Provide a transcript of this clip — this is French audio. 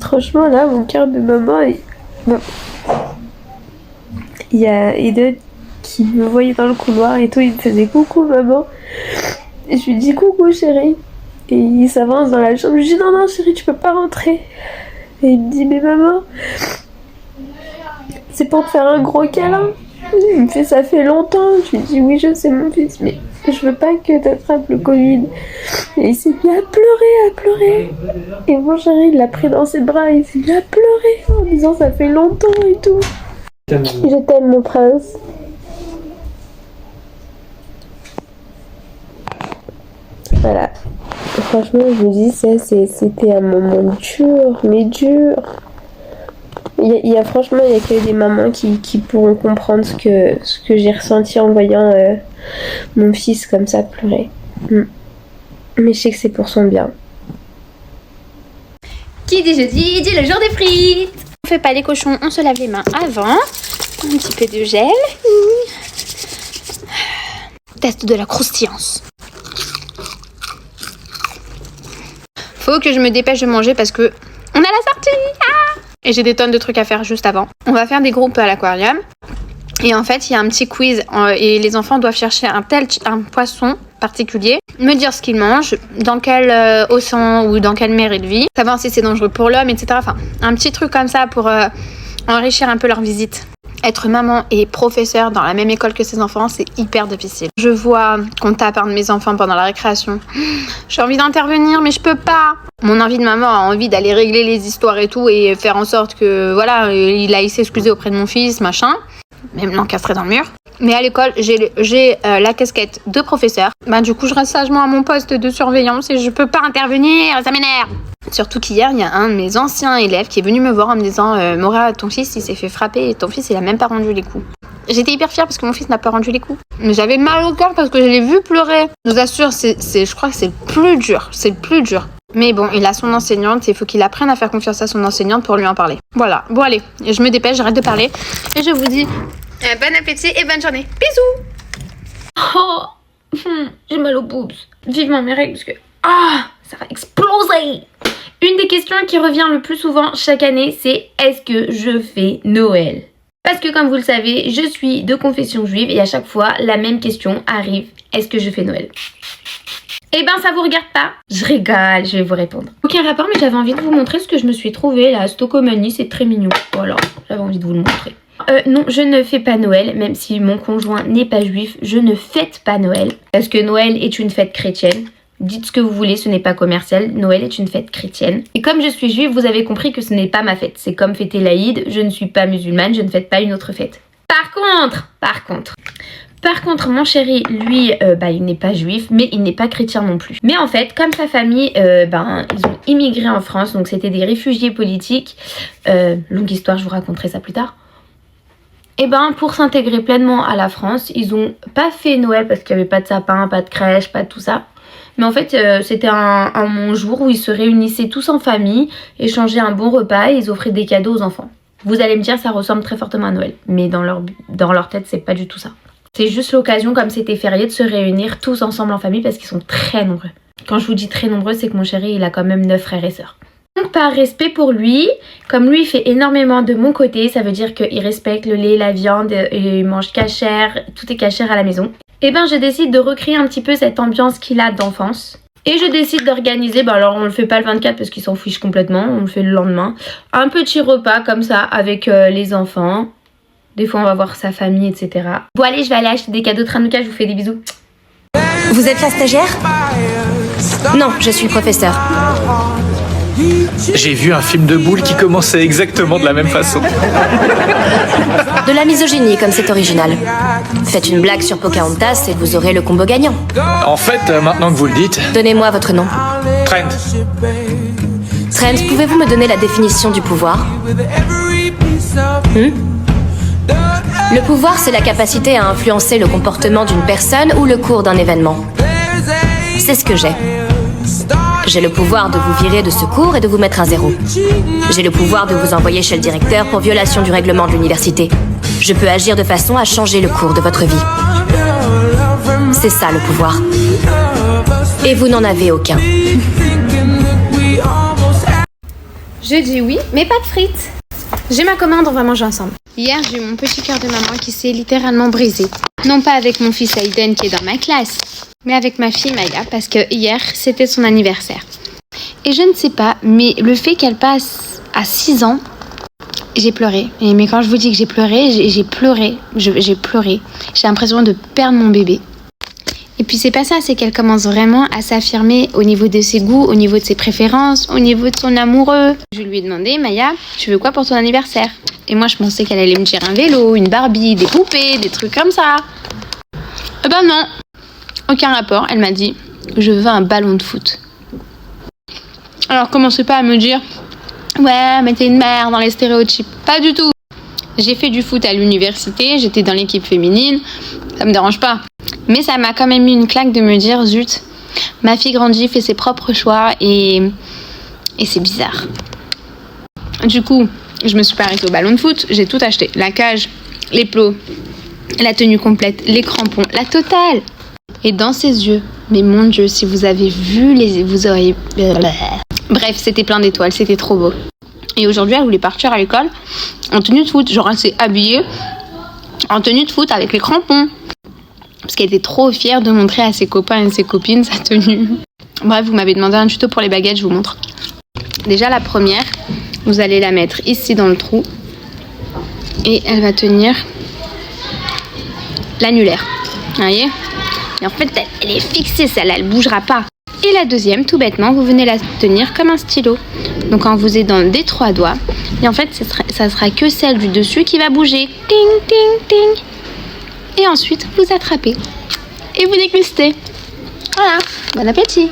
Franchement, là, mon cœur de maman, bon. Il y a Eden qui me voyait dans le couloir et tout, il me faisait coucou maman. Et je lui dis coucou chérie. Et il s'avance dans la chambre, je lui dis non chérie, tu peux pas rentrer. Et il me dit mais maman, c'est pour te faire un gros câlin. Il me fait ça fait longtemps. Je lui dis oui je sais mon fils, mais je veux pas que t'attrapes le Covid. Et il s'est mis à pleurer. Et mon chéri il l'a pris dans ses bras et il s'est mis à pleurer en disant ça fait longtemps et tout. Je t'aime mon prince. Voilà. Franchement je vous dis ça c'était un moment dur, mais dur. Franchement il y a que des mamans qui pourront comprendre ce que j'ai ressenti en voyant mon fils comme ça pleurer. Mais je sais que c'est pour son bien. Qui dit jeudi dit le jour des frites. On fait pas les cochons, on se lave les mains avant. Un petit peu de gel. Test de la croustillance. Faut que je me dépêche de manger parce que on a la sortie. Et j'ai des tonnes de trucs à faire juste avant. On va faire des groupes à l'aquarium. Et en fait, il y a un petit quiz et les enfants doivent chercher un poisson particulier, me dire ce qu'ils mangent, dans quel océan ou dans quelle mer ils vivent, savoir si c'est dangereux pour l'homme, etc. Enfin, un petit truc comme ça pour enrichir un peu leur visite. Être maman et professeur dans la même école que ses enfants, c'est hyper difficile. Je vois qu'on tape un de mes enfants pendant la récréation. J'ai envie d'intervenir, mais je peux pas. Mon envie de maman a envie d'aller régler les histoires et tout et faire en sorte que, voilà, il aille s'excuser auprès de mon fils, machin. Même l'encastrer dans le mur. Mais à l'école, j'ai la casquette de professeur. Du coup, je reste sagement à mon poste de surveillance et je peux pas intervenir, ça m'énerve. Surtout qu'hier, il y a un de mes anciens élèves qui est venu me voir en me disant Maura, ton fils, il s'est fait frapper et ton fils, il a même pas rendu les coups. J'étais hyper fière parce que mon fils n'a pas rendu les coups. Mais j'avais mal au cœur parce que je l'ai vu pleurer. Je vous assure, je crois que c'est le plus dur. C'est le plus dur. Mais bon, il a son enseignante et il faut qu'il apprenne à faire confiance à son enseignante pour lui en parler. Voilà. Bon, allez, je me dépêche, j'arrête de parler. Et je vous dis bon appétit et bonne journée. Bisous. Oh, j'ai mal aux boobs. Vivement mes règles parce que ça va exploser. Une des questions qui revient le plus souvent chaque année, c'est est-ce que je fais Noël? Parce que comme vous le savez, je suis de confession juive et à chaque fois, la même question arrive. Est-ce que je fais Noël? Eh ben ça vous regarde pas? Je rigole, je vais vous répondre. Aucun rapport, mais j'avais envie de vous montrer ce que je me suis trouvé là à Stocomanie, c'est très mignon. Voilà, j'avais envie de vous le montrer. Non, je ne fais pas Noël, même si mon conjoint n'est pas juif, je ne fête pas Noël. Parce que Noël est une fête chrétienne. Dites ce que vous voulez, ce n'est pas commercial. Noël est une fête chrétienne. Et comme je suis juive, vous avez compris que ce n'est pas ma fête. C'est comme fêter l'Aïd, je ne suis pas musulmane, je ne fête pas une autre fête. Par contre, mon chéri, lui, il n'est pas juif, mais il n'est pas chrétien non plus. Mais en fait, comme sa famille, ils ont immigré en France, donc c'était des réfugiés politiques. Longue histoire, je vous raconterai ça plus tard. Et pour s'intégrer pleinement à la France, ils ont pas fait Noël parce qu'il n'y avait pas de sapin, pas de crèche, pas de tout ça. Mais en fait, c'était un jour où ils se réunissaient tous en famille, échangeaient un bon repas et ils offraient des cadeaux aux enfants. Vous allez me dire, ça ressemble très fortement à Noël. Mais dans leur tête, c'est pas du tout ça. C'est juste l'occasion, comme c'était férié, de se réunir tous ensemble en famille parce qu'ils sont très nombreux. Quand je vous dis très nombreux, c'est que mon chéri, il a quand même 9 frères et sœurs. Donc par respect pour lui, comme lui il fait énormément de mon côté, ça veut dire qu'il respecte le lait, la viande, il mange cachère, tout est cachère à la maison. Et je décide de recréer un petit peu cette ambiance qu'il a d'enfance. Et je décide d'organiser, alors on le fait pas le 24 parce qu'il s'en fiche complètement, on le fait le lendemain. Un petit repas comme ça avec les enfants. Des fois on va voir sa famille, etc. Bon allez, je vais aller acheter des cadeaux de Hanouka, je vous fais des bisous. Vous êtes la stagiaire? Non, je suis professeur. J'ai vu un film de boules qui commençait exactement de la même façon. De la misogynie, comme c'est original. Faites une blague sur Pocahontas et vous aurez le combo gagnant. En fait, maintenant que vous le dites... Donnez-moi votre nom. Trent. Trent, pouvez-vous me donner la définition du pouvoir? Le pouvoir, c'est la capacité à influencer le comportement d'une personne ou le cours d'un événement. C'est ce que j'ai. J'ai le pouvoir de vous virer de ce cours et de vous mettre à 0. J'ai le pouvoir de vous envoyer chez le directeur pour violation du règlement de l'université. Je peux agir de façon à changer le cours de votre vie. C'est ça le pouvoir. Et vous n'en avez aucun. Je dis oui, mais pas de frites. J'ai ma commande, on va manger ensemble. Hier, j'ai eu mon petit cœur de maman qui s'est littéralement brisé. Non pas avec mon fils Aiden qui est dans ma classe, mais avec ma fille Maya, parce que hier, c'était son anniversaire. Et je ne sais pas, mais le fait qu'elle passe à 6 ans, j'ai pleuré. Mais quand je vous dis que j'ai pleuré, j'ai pleuré. J'ai pleuré. J'ai l'impression de perdre mon bébé. Et puis c'est pas ça, c'est qu'elle commence vraiment à s'affirmer au niveau de ses goûts, au niveau de ses préférences, au niveau de son amoureux. Je lui ai demandé, Maya, tu veux quoi pour ton anniversaire? Et moi je pensais qu'elle allait me dire un vélo, une Barbie, des poupées, des trucs comme ça. Eh ben non, aucun rapport. Elle m'a dit, je veux un ballon de foot. Alors commencez pas à me dire, ouais mais t'es une mère dans les stéréotypes. Pas du tout. J'ai fait du foot à l'université, j'étais dans l'équipe féminine, ça me dérange pas. Mais ça m'a quand même mis une claque de me dire, zut, ma fille grandit, fait ses propres choix et c'est bizarre. Du coup, je me suis pas arrêtée au ballon de foot, j'ai tout acheté. La cage, les plots, la tenue complète, les crampons, la totale. Et dans ses yeux, mais mon Dieu, si vous avez vu vous auriez... Bref, c'était plein d'étoiles, c'était trop beau. Et aujourd'hui, elle voulait partir à l'école en tenue de foot. Genre, elle s'est habillée en tenue de foot avec les crampons. Parce qu'elle était trop fière de montrer à ses copains et ses copines sa tenue. Bref, vous m'avez demandé un tuto pour les baguettes, je vous montre. Déjà, la première, vous allez la mettre ici dans le trou. Et elle va tenir l'annulaire. Vous voyez? Et en fait, elle est fixée, celle-là, elle ne bougera pas. Et la deuxième, tout bêtement, vous venez la tenir comme un stylo. Donc en vous aidant des 3 doigts. Et en fait, ça sera que celle du dessus qui va bouger. Ting, ting, ting. Et ensuite, vous attrapez. Et vous dégustez. Voilà, bon appétit.